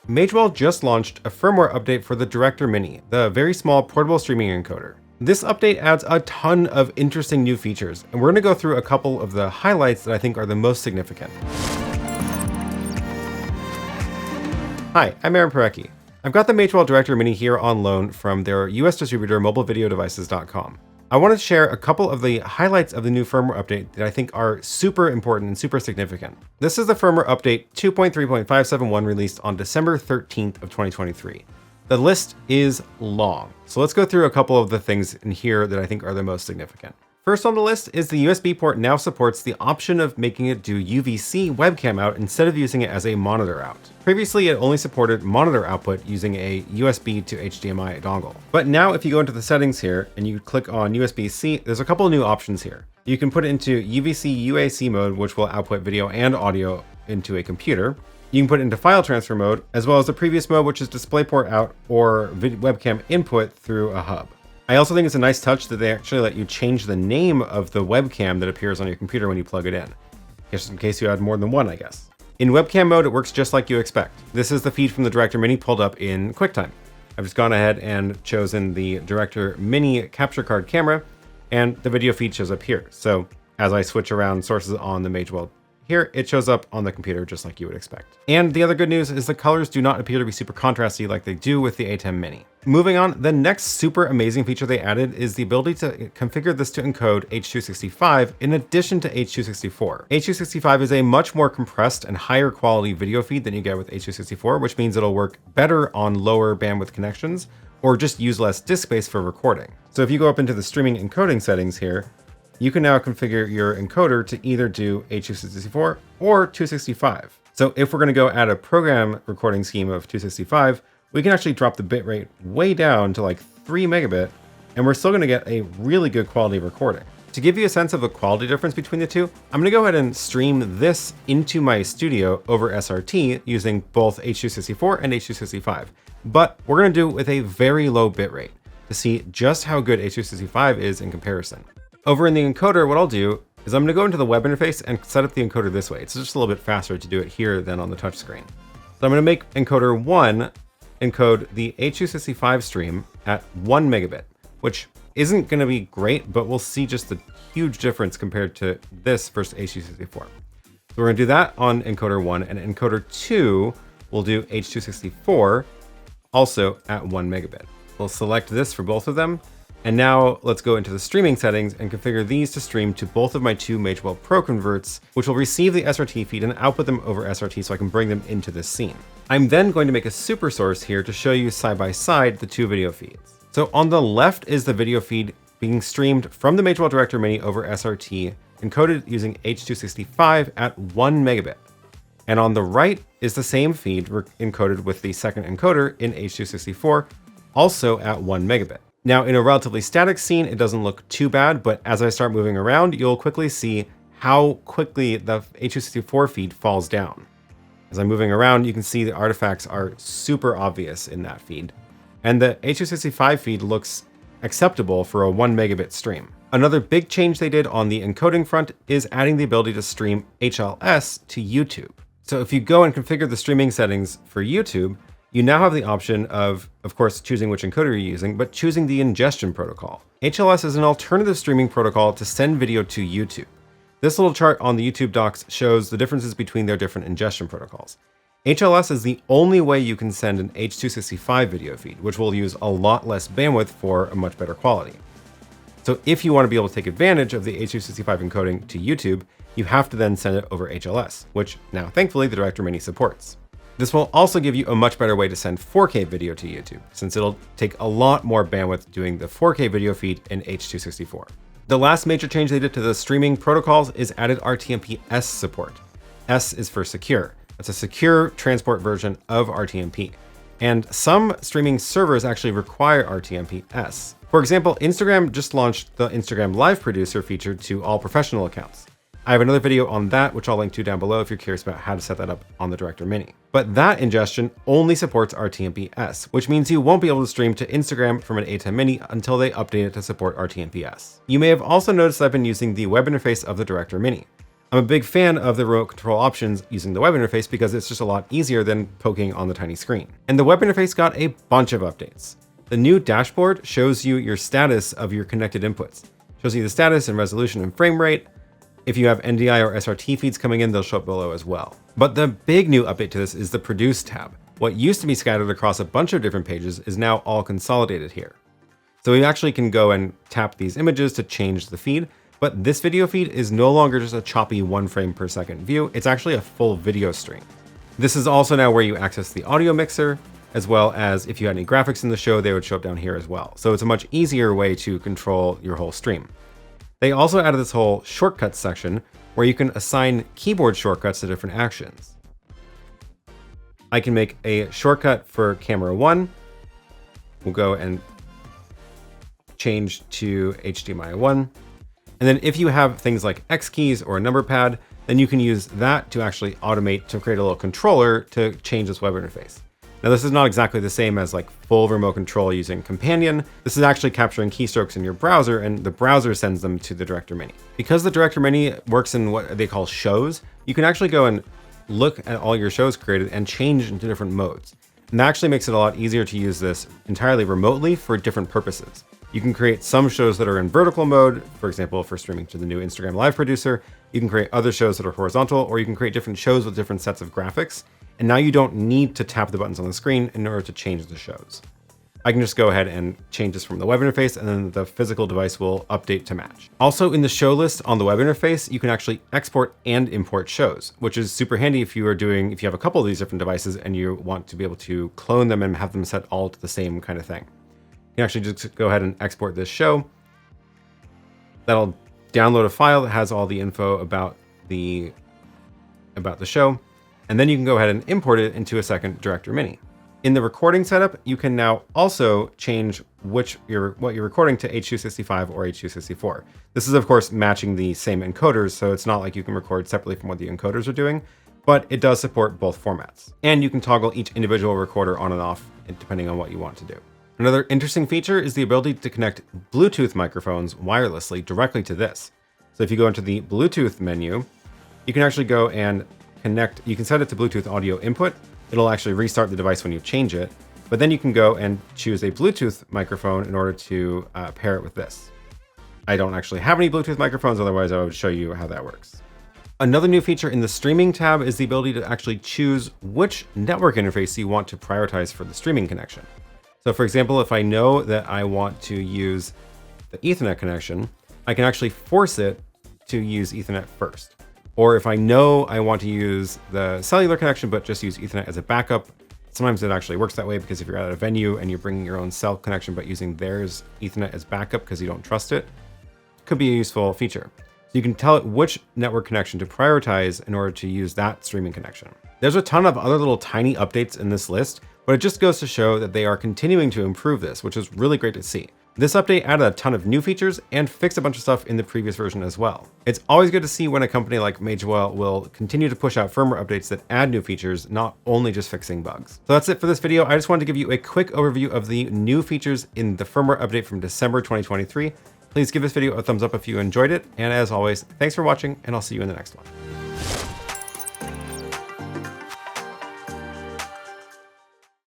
Magewell just launched a firmware update for the Director Mini, the very small portable streaming encoder. This update adds a ton of interesting new features, and we're going to go through a couple of the highlights that I think are the most significant. Hi, I'm Aaron Parecki. I've got the Magewell Director Mini here on loan from their US distributor mobilevideodevices.com. I want to share a couple of the highlights of the new firmware update that I think are super important and super significant. This is the firmware update 2.3.571 released on December 13th of 2023. The list is long, so let's go through a couple of the things in here that I think are the most significant. First on the list is the USB port now supports the option of making it do UVC Webcam Out instead of using it as a monitor out. Previously, it only supported monitor output using a USB to HDMI dongle. But now if you go into the settings here and you click on USB-C, there's a couple of new options here. You can put it into UVC UAC mode, which will output video and audio into a computer. You can put it into file transfer mode, as well as the previous mode, which is DisplayPort out or webcam input through a hub. I also think it's a nice touch that they actually let you change the name of the webcam that appears on your computer when you plug it in. Just in case you had more than one, I guess. In webcam mode, it works just like you expect. This is the feed from the Director Mini pulled up in QuickTime. I've just gone ahead and chosen the Director Mini capture card camera, and the video feed shows up here. So as I switch around sources on the Magewell here, it shows up on the computer just like you would expect. And the other good news is the colors do not appear to be super contrasty like they do with the A10 Mini. Moving on, the next super amazing feature they added is the ability to configure this to encode H.265 in addition to H.264. H.265 is a much more compressed and higher quality video feed than you get with H.264, which means it'll work better on lower bandwidth connections or just use less disk space for recording. So if you go up into the streaming encoding settings here, you can now configure your encoder to either do H.264 or 265. So if we're going to go add a program recording scheme of 265, we can actually drop the bitrate way down to like 3 megabit, and we're still going to get a really good quality recording. To give you a sense of the quality difference between the two, I'm going to go ahead and stream this into my studio over SRT using both H.264 and H.265. But we're going to do it with a very low bitrate to see just how good H.265 is in comparison. Over in the encoder, what I'll do is I'm going to go into the web interface and set up the encoder this way. It's just a little bit faster to do it here than on the touchscreen. So I'm going to make encoder 1 encode the H.265 stream at 1 megabit, which isn't going to be great, but we'll see just the huge difference compared to this versus H.264. So we're going to do that on encoder 1, and encoder 2 will do H.264 also at 1 megabit. We'll select this for both of them. And now let's go into the streaming settings and configure these to stream to both of my two Magewell Pro converts, which will receive the SRT feed and output them over SRT so I can bring them into this scene. I'm then going to make a super source here to show you side by side the two video feeds. So on the left is the video feed being streamed from the Magewell Director Mini over SRT, encoded using H.265 at 1 megabit. And on the right is the same feed encoded with the second encoder in H.264, also at 1 megabit. Now, in a relatively static scene, it doesn't look too bad, but as I start moving around, you'll quickly see how quickly the H.264 feed falls down. As I'm moving around, you can see the artifacts are super obvious in that feed. And the H.265 feed looks acceptable for a 1 megabit stream. Another big change they did on the encoding front is adding the ability to stream HLS to YouTube. So if you go and configure the streaming settings for YouTube, you now have the option of course, choosing which encoder you're using, but choosing the ingestion protocol. HLS is an alternative streaming protocol to send video to YouTube. This little chart on the YouTube docs shows the differences between their different ingestion protocols. HLS is the only way you can send an H.265 video feed, which will use a lot less bandwidth for a much better quality. So if you want to be able to take advantage of the H.265 encoding to YouTube, you have to then send it over HLS, which now thankfully the Director Mini supports. This will also give you a much better way to send 4K video to YouTube, since it'll take a lot more bandwidth doing the 4K video feed in H.264. The last major change they did to the streaming protocols is added RTMPS support. S is for secure. It's a secure transport version of RTMP. And some streaming servers actually require RTMPS. For example, Instagram just launched the Instagram Live Producer feature to all professional accounts. I have another video on that, which I'll link to down below if you're curious about how to set that up on the Director Mini. But that ingestion only supports RTMPS, which means you won't be able to stream to Instagram from an A10 Mini until they update it to support RTMPS. You may have also noticed I've been using the web interface of the Director Mini. I'm a big fan of the remote control options using the web interface because it's just a lot easier than poking on the tiny screen. And the web interface got a bunch of updates. The new dashboard shows you your status of your connected inputs. Shows you the status and resolution and frame rate. If you have NDI or SRT feeds coming in, they'll show up below as well. But the big new update to this is the Produce tab. What used to be scattered across a bunch of different pages is now all consolidated here. So we actually can go and tap these images to change the feed, but this video feed is no longer just a choppy 1 frame per second view, it's actually a full video stream. This is also now where you access the audio mixer, as well as if you had any graphics in the show, they would show up down here as well. So it's a much easier way to control your whole stream. They also added this whole shortcuts section where you can assign keyboard shortcuts to different actions. I can make a shortcut for camera 1. We'll go and change to HDMI 1. And then if you have things like X keys or a number pad, then you can use that to actually automate to create a little controller to change this web interface. Now this is not exactly the same as like full remote control using Companion. This is actually capturing keystrokes in your browser and the browser sends them to the Director Mini. Because the Director Mini works in what they call shows, you can actually go and look at all your shows created and change into different modes. And that actually makes it a lot easier to use this entirely remotely for different purposes. You can create some shows that are in vertical mode, for example, for streaming to the new Instagram Live producer. You can create other shows that are horizontal, or you can create different shows with different sets of graphics. And now you don't need to tap the buttons on the screen in order to change the shows. I can just go ahead and change this from the web interface, and then the physical device will update to match. Also in the show list on the web interface, you can actually export and import shows, which is super handy if you have a couple of these different devices and you want to be able to clone them and have them set all to the same kind of thing. You can actually just go ahead and export this show. That'll download a file that has all the info about the show. And then you can go ahead and import it into a second Director Mini. In the recording setup, you can now also change what you're recording to H.265 or H.264. This is of course matching the same encoders, so it's not like you can record separately from what the encoders are doing, but it does support both formats. And you can toggle each individual recorder on and off depending on what you want to do. Another interesting feature is the ability to connect Bluetooth microphones wirelessly directly to this. So if you go into the Bluetooth menu, you can actually go and connect, you can set it to Bluetooth audio input. It'll actually restart the device when you change it, but then you can go and choose a Bluetooth microphone in order to pair it with this. I don't actually have any Bluetooth microphones, otherwise I would show you how that works. Another new feature in the streaming tab is the ability to actually choose which network interface you want to prioritize for the streaming connection. So for example, if I know that I want to use the Ethernet connection, I can actually force it to use Ethernet first. Or if I know I want to use the cellular connection, but just use Ethernet as a backup, sometimes it actually works that way because if you're at a venue and you're bringing your own cell connection, but using theirs Ethernet as backup because you don't trust it, could be a useful feature. So you can tell it which network connection to prioritize in order to use that streaming connection. There's a ton of other little tiny updates in this list, but it just goes to show that they are continuing to improve this, which is really great to see. This update added a ton of new features and fixed a bunch of stuff in the previous version as well. It's always good to see when a company like Magewell will continue to push out firmware updates that add new features, not only just fixing bugs. So that's it for this video. I just wanted to give you a quick overview of the new features in the firmware update from December 2023. Please give this video a thumbs up if you enjoyed it. And as always, thanks for watching, and I'll see you in the next one.